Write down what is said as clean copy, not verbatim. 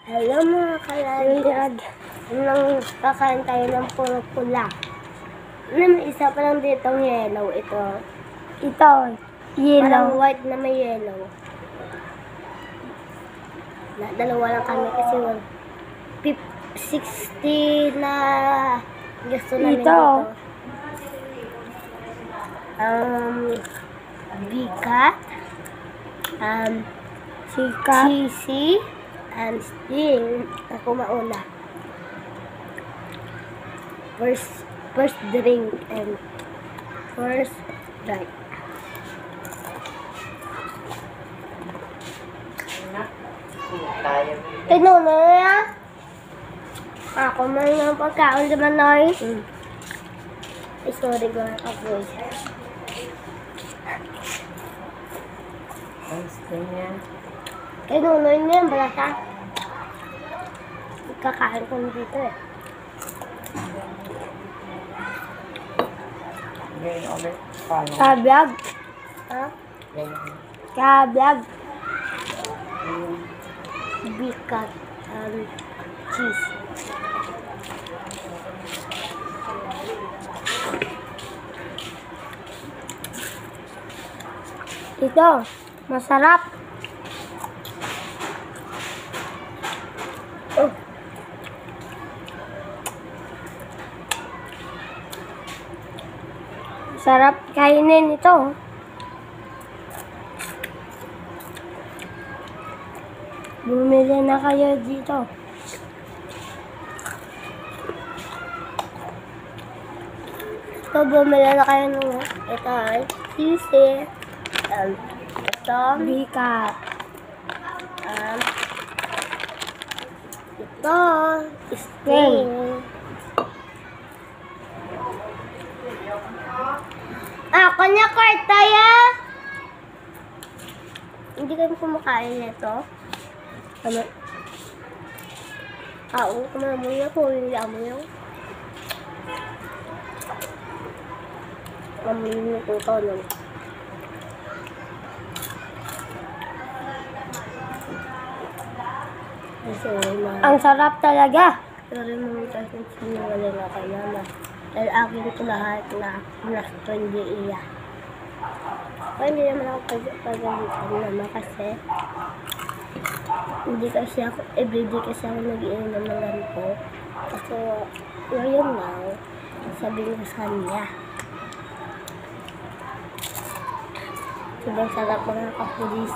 Hello mga kalayag. Nang kakain tayo ng puro pula. May isa pa lang ditong yellow. Ito. Yellow. Parang white na may yellow. Dalawa lang kami kasi 60 na gusto namin Ito. dito. Bikat. Sikat. Cheesy. And sting. Ako mauna. First drink and first drink. Tinuno na. Ako man yung pagkaon naman Noy. Sorry ko na ka-voice. Ang sting niya. Tinuno niya yung balasa. Kakain ko dito eh. Ganyan ulit. Paano? Kabyag. Ha? Ganyan. Kabyag. Bikat. Cheese. Ito. Masarap. Oh. Sarap kainin ito. Bumili na kayo dito. So, bumili na kayo ng ito ay sisi. Ito. Bikat. Ito. Sting. Kanya kartaya. Hindi kami kumakain nito. Tama. Oo, kumamoy ako. Hindi amoy ako. Amoy mo kung ito nun. Ang sarap talaga. Sorry mo kasi sinungaling na kay mama. Dahil akin ito lahat na nasto hindi iya. Pero hindi naman ako pagalitan naman kasi hindi kasi ako, everyday kasi ako nag-iinom ng ganito. Kasi ngayon lang, sabi ko sa kanya. Sobrang sarap mga kapulis.